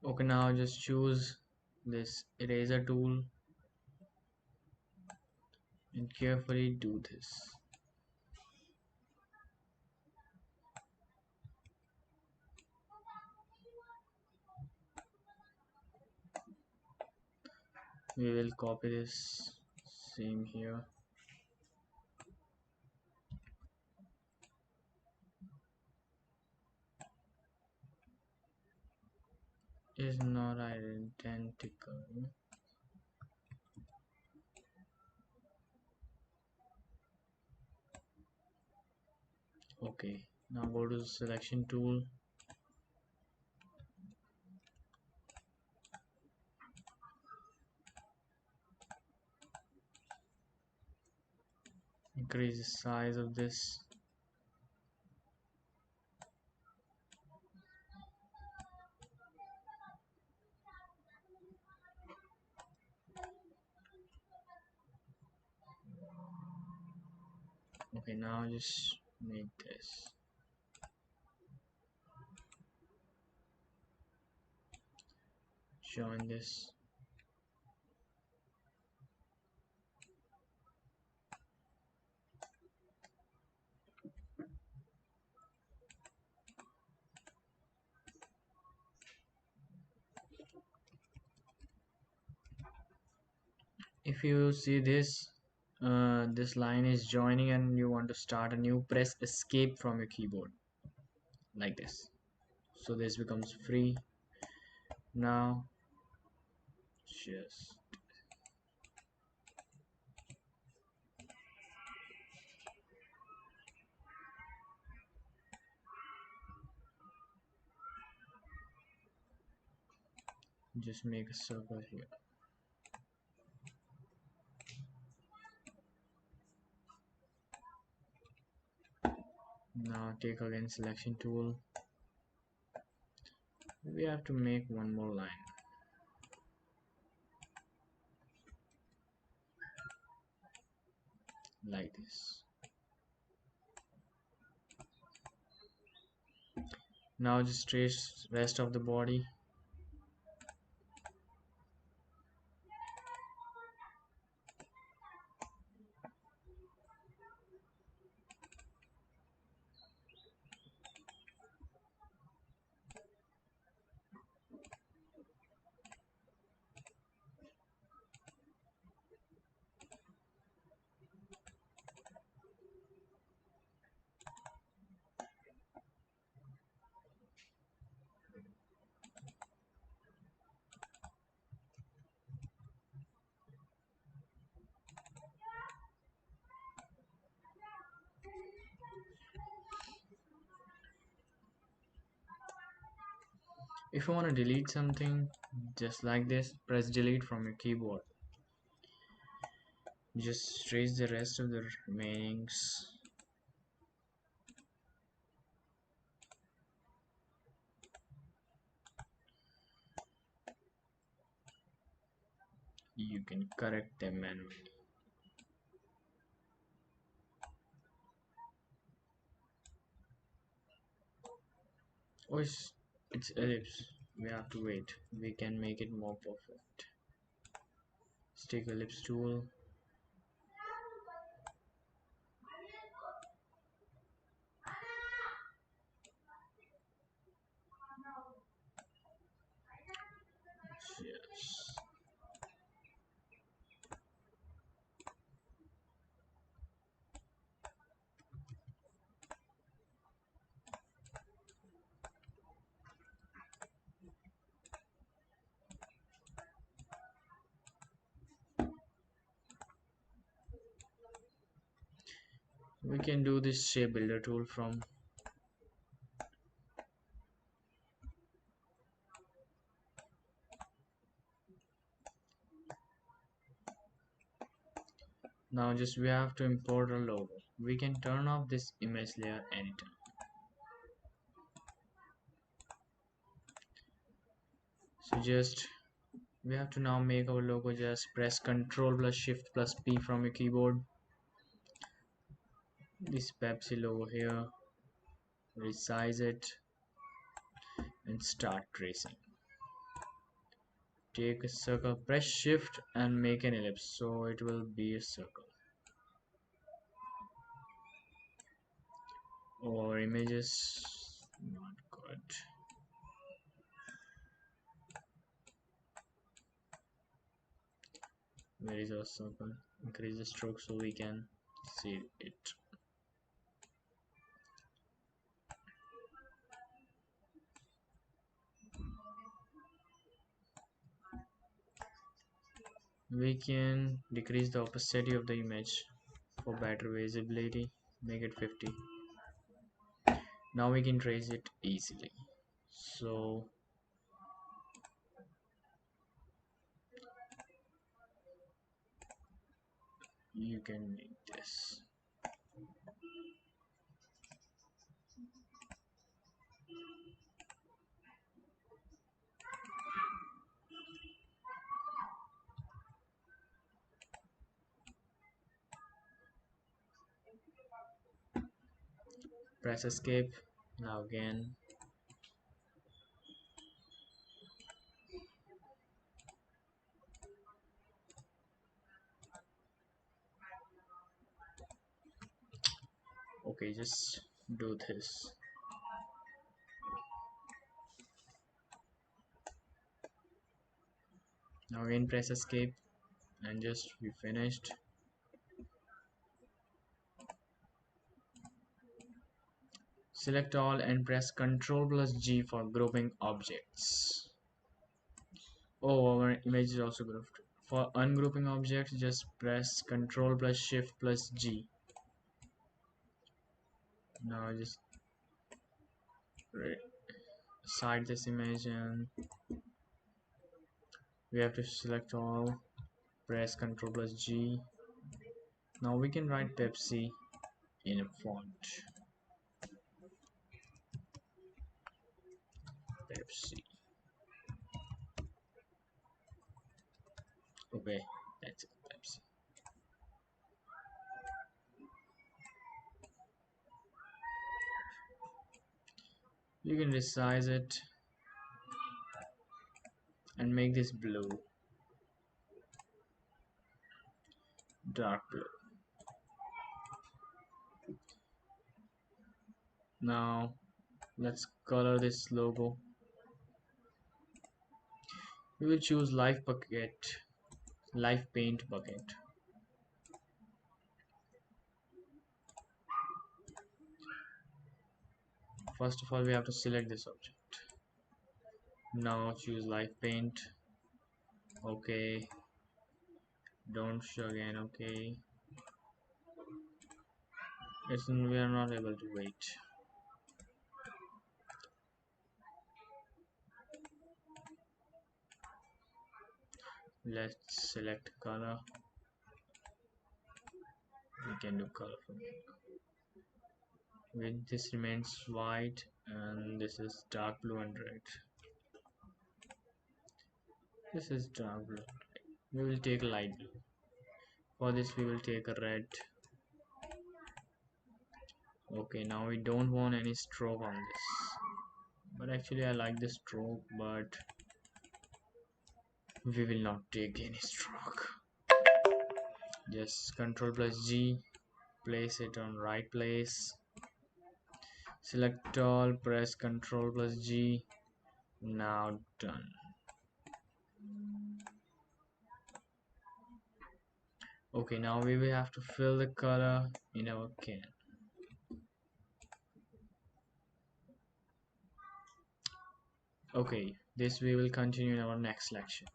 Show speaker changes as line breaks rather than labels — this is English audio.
Okay, now just choose this eraser tool and carefully do this. We will copy this, same here. Is not identical. Okay, now go to the selection tool. Increase the size of this. Okay, now just make this. Join this. If you see this, this line is joining and you want to start a new, press escape from your keyboard like this. So this becomes free. Now just make a circle here. Now take again selection tool. We have to make one more line like this. Now just trace rest of the body. If you want to delete something, just like this, press delete from your keyboard. Just trace the rest of the remainings. You can correct them manually. Oh, it's ellipse. We have to wait. We can make it more perfect. Stick ellipse tool. Yes. We can do this shape builder tool from. Now just we have to import a logo. We can turn off this image layer anytime. So just we have to now make our logo. Just press Ctrl plus Shift plus P from your keyboard. This Pepsi logo here. Resize it and start tracing. take a circle, press shift and make an ellipse, so it will be a circle. Or images, not good. Where is our circle? Increase the stroke so we can see it. We can decrease the opacity of the image for better visibility, make it 50. Now we can trace it easily. So you can make this. Press escape. Now again. Okay, just do this. Now again press escape and just we finished. Select all and press Ctrl plus G for grouping objects. Oh, our image is also grouped. For ungrouping objects, just press Ctrl plus Shift plus G. Now just side this image and we have to select all, press Ctrl plus G. Now we can write Pepsi in a font. Pepsi. Okay, that's it. Pepsi. You can resize it and make this blue, dark blue. Now let's color this logo. We will choose live paint bucket. First of all, we have to select this object. Now choose live paint. Okay. Don't show again. Okay. We are not able to wait. Let's select color. We can do color from here. With this remains white and this is dark blue and red. This is dark blue. We will take light blue. For this we will take a red. Okay, now we don't want any stroke on this. But actually I like the stroke, but we will not take any stroke. Just Ctrl plus G, place it on right place. Select all, press Ctrl plus G. Now done. Okay, now we will have to fill the color in our can. Okay, this we will continue in our next lecture.